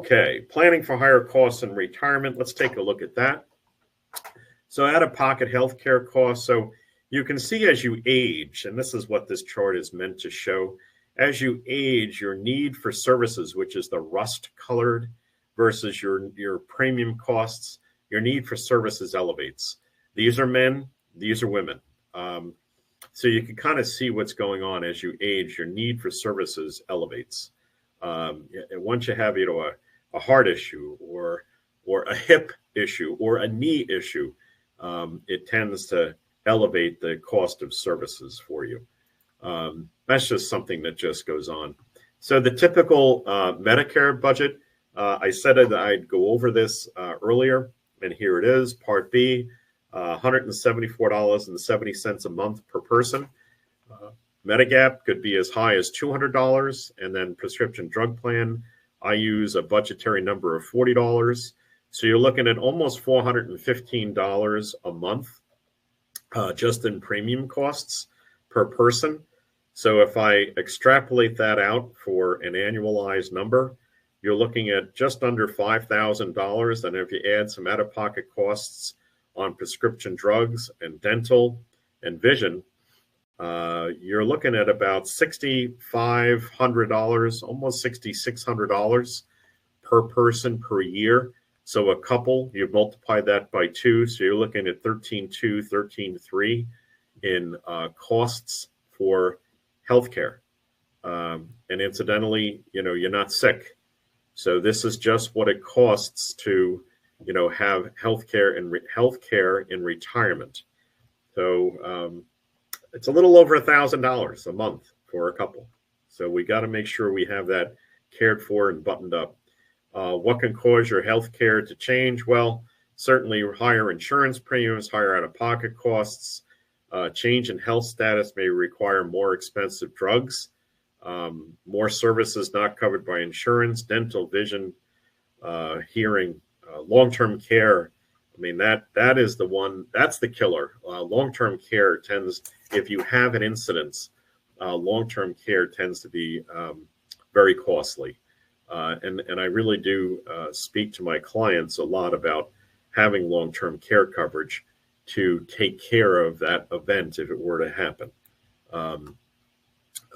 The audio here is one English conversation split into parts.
Okay, planning for higher costs in retirement. Let's take a look at that. So out-of-pocket healthcare costs. So you can see as you age, and this is what this chart is meant to show, as you age, your need for services, which is the rust-colored, versus your premium costs, your need for services elevates. These are men, these are women. So you can kind of see what's going on as you age, your need for services elevates. And once you have, a heart issue or a hip issue or a knee issue, it tends to elevate the cost of services for you. That's just something that just goes on. So the typical Medicare budget, I said that I'd go over this earlier, and here it is, Part B, $174.70 a month per person. Medigap could be as high as $200, and then prescription drug plan, I use a budgetary number of $40. So you're looking at almost $415 a month just in premium costs per person. So if I extrapolate that out for an annualized number, you're looking at just under $5,000. And if you add some out-of-pocket costs on prescription drugs and dental and vision, you're looking at about $6,500, almost $6,600 per person per year. So a couple, you multiply that by 2, so you're looking at $13,200, $13,300 in costs for healthcare. And incidentally, you're not sick. So this is just what it costs to, have healthcare in retirement. So it's a little over $1,000 a month for a couple. So we got to make sure we have that cared for and buttoned up. What can cause your health care to change? Well, certainly higher insurance premiums, higher out-of-pocket costs, change in health status may require more expensive drugs, more services not covered by insurance, dental, vision, hearing, long-term care. I mean, that is the one, that's the killer. Long-term care tends, if you have an incidence, long-term care tends to be very costly. And I really do speak to my clients a lot about having long-term care coverage to take care of that event if it were to happen.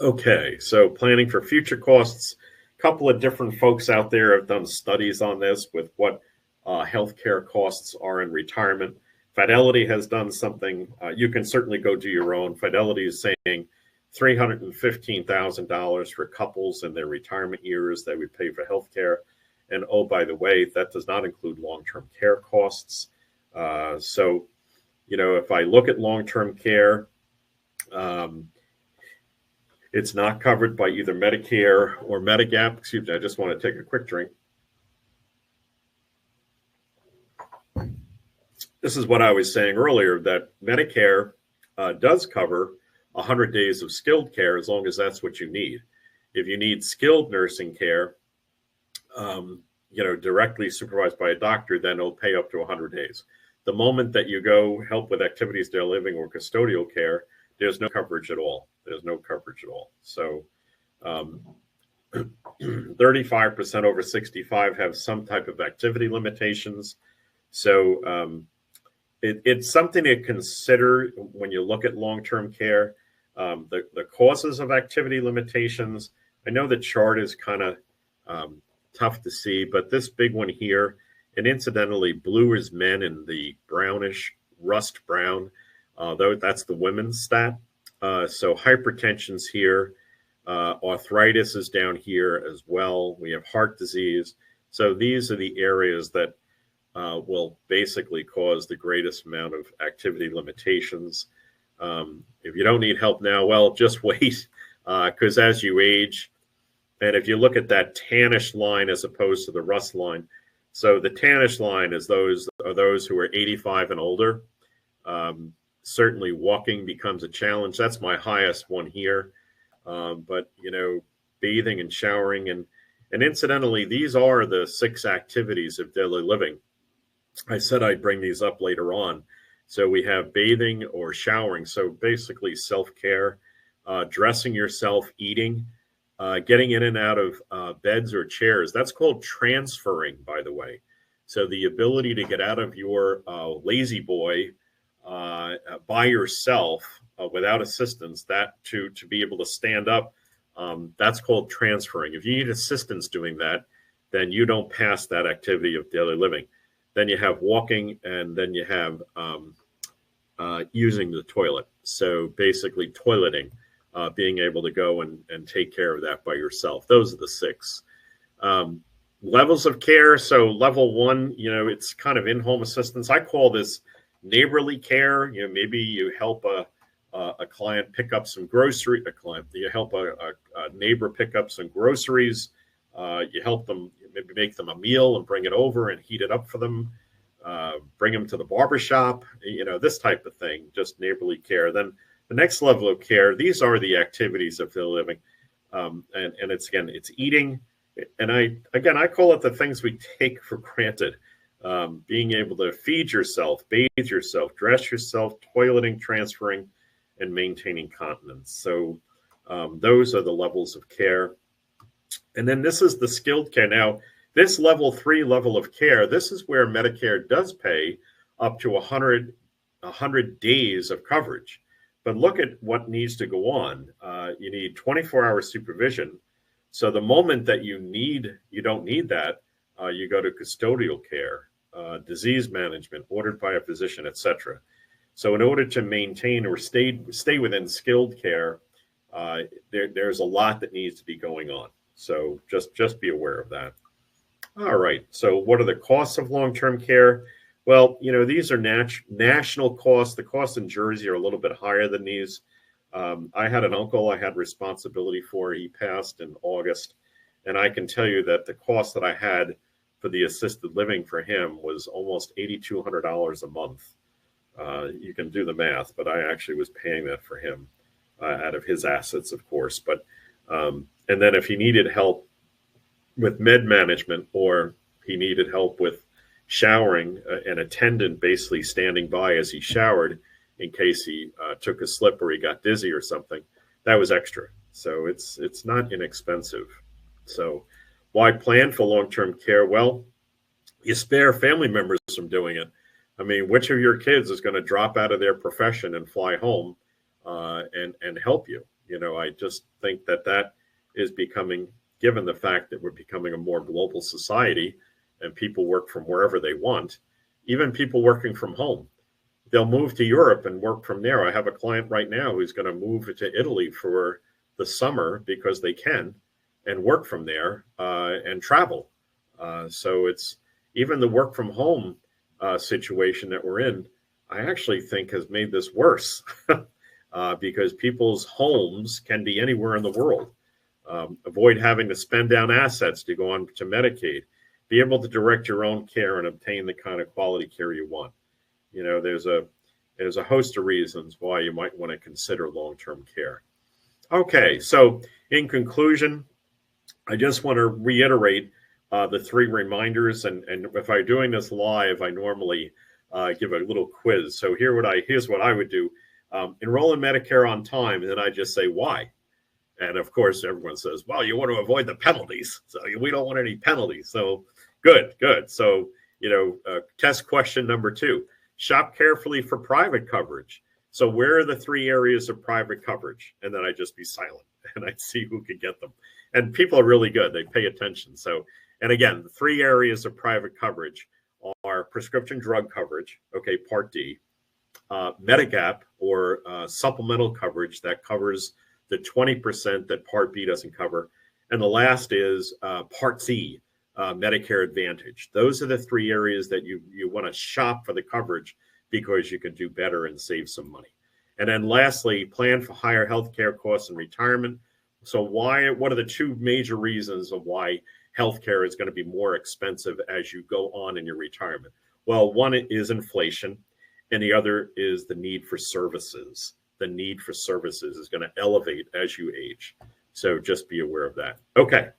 Okay, so planning for future costs. A couple of different folks out there have done studies on this with what healthcare costs are in retirement. Fidelity has done something. You can certainly go do your own. Fidelity is saying $315,000 for couples in their retirement years that would pay for healthcare. And oh, by the way, that does not include long-term care costs. So, if I look at long-term care, it's not covered by either Medicare or Medigap. Excuse me, I just want to take a quick drink. This is what I was saying earlier, that Medicare does cover 100 days of skilled care as long as that's what you need. If you need skilled nursing care, directly supervised by a doctor, then it'll pay up to 100 days. The moment that you go help with activities of daily living or custodial care, there's no coverage at all. So 35% over 65 have some type of activity limitations. So it's something to consider when you look at long-term care. The causes of activity limitations, I know the chart is kind of tough to see, but this big one here, and incidentally, blue is men and the brownish rust brown, though that's the women's stat. So hypertension's here, arthritis is down here as well. We have heart disease. So these are the areas that will basically cause the greatest amount of activity limitations. If you don't need help now, well, just wait, because as you age, and if you look at that tannish line as opposed to the rust line, so the tannish line is those who are 85 and older. Certainly walking becomes a challenge. That's my highest one here. But, bathing and showering. And incidentally, these are the 6 activities of daily living. I said I'd bring these up later on. So we have bathing or showering. So basically self-care, dressing yourself, eating, getting in and out of beds or chairs. That's called transferring, by the way. So the ability to get out of your lazy boy by yourself without assistance, that to be able to stand up, that's called transferring. If you need assistance doing that, then you don't pass that activity of daily living. Then you have walking, and then you have using the toilet. So basically toileting, being able to go and take care of that by yourself. Those are the 6. Levels of care. So level 1, it's kind of in-home assistance. I call this neighborly care. Maybe you help a client pick up some grocery. You help a neighbor pick up some groceries. You help them, maybe make them a meal and bring it over and heat it up for them. Bring them to the barbershop. This type of thing. Just neighborly care. Then the next level of care. These are the activities of daily living, and it's eating. And I call it the things we take for granted. Being able to feed yourself, bathe yourself, dress yourself, toileting, transferring, and maintaining continence. So those are the levels of care. And then this is the skilled care. Now, this level 3 level of care, this is where Medicare does pay up to 100 days of coverage. But look at what needs to go on. You need 24-hour supervision. So the moment that you don't need that, you go to custodial care, disease management, ordered by a physician, etc. So in order to maintain or stay within skilled care, there's a lot that needs to be going on. So just be aware of that. All right. So what are the costs of long-term care? Well, these are national costs. The costs in Jersey are a little bit higher than these. I had an uncle I had responsibility for. He passed in August. And I can tell you that the cost that I had for the assisted living for him was almost $8,200 a month. You can do the math, but I actually was paying that for him out of his assets, of course. But and then if he needed help with med management, or he needed help with showering, an attendant basically standing by as he showered in case he took a slip or he got dizzy or something, that was extra. So it's not inexpensive. So why plan for long-term care? Well, you spare family members from doing it. I mean, which of your kids is going to drop out of their profession and fly home and help you? I just think that is becoming, given the fact that we're becoming a more global society and people work from wherever they want, even people working from home, they'll move to Europe and work from there. I have a client right now who's going to move to Italy for the summer because they can, and work from there and travel. So it's even the work from home situation that we're in, I actually think has made this worse because people's homes can be anywhere in the world. Avoid having to spend down assets to go on to Medicaid. Be able to direct your own care and obtain the kind of quality care you want. There's a host of reasons why you might want to consider long-term care. Okay, so in conclusion, I just want to reiterate the 3 reminders. And if I'm doing this live, I normally give a little quiz. So here's what I would do. Enroll in Medicare on time, and then I just say why. And of course, everyone says, well, you want to avoid the penalties. So we don't want any penalties. So good. So, test question number 2, shop carefully for private coverage. So where are the 3 areas of private coverage? And then I just be silent and I'd see who could get them. And people are really good. They pay attention. So, and again, the 3 areas of private coverage are prescription drug coverage, okay, Part D, Medigap, or supplemental coverage that covers the 20% that Part B doesn't cover. And the last is Part C, Medicare Advantage. Those are the 3 areas that you want to shop for the coverage because you can do better and save some money. And then lastly, plan for higher healthcare costs in retirement. So what are the 2 major reasons of why healthcare is going to be more expensive as you go on in your retirement? Well, one is inflation, and the other is the need for services. The need for services is going to elevate as you age. So just be aware of that. Okay.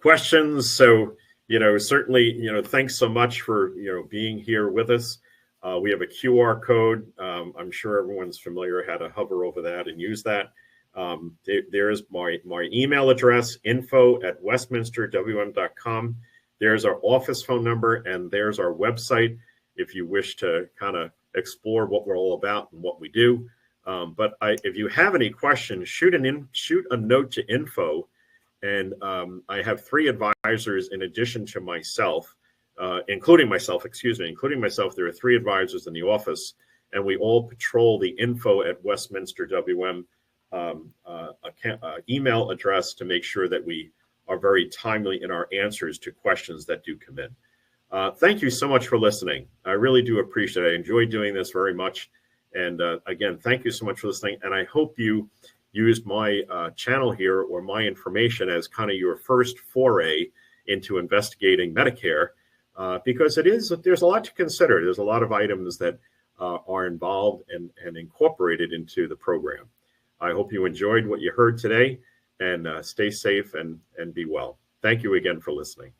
Questions. So, certainly, thanks so much for, being here with us. We have a QR code. I'm sure everyone's familiar how to hover over that and use that. There's my email address, info@westminsterwm.com. There's our office phone number, and there's our website if you wish to kind of explore what we're all about and what we do. But if you have any questions, shoot a note to info. And I have 3 advisors in addition to myself, including myself. There are 3 advisors in the office, and we all patrol the info@westminsterwm email address to make sure that we are very timely in our answers to questions that do come in. Thank you so much for listening. I really do appreciate it. I enjoy doing this very much. And again, thank you so much for listening. And I hope you used my channel here or my information as kind of your first foray into investigating Medicare, because there's a lot to consider. There's a lot of items that are involved and incorporated into the program. I hope you enjoyed what you heard today, and stay safe and be well. Thank you again for listening.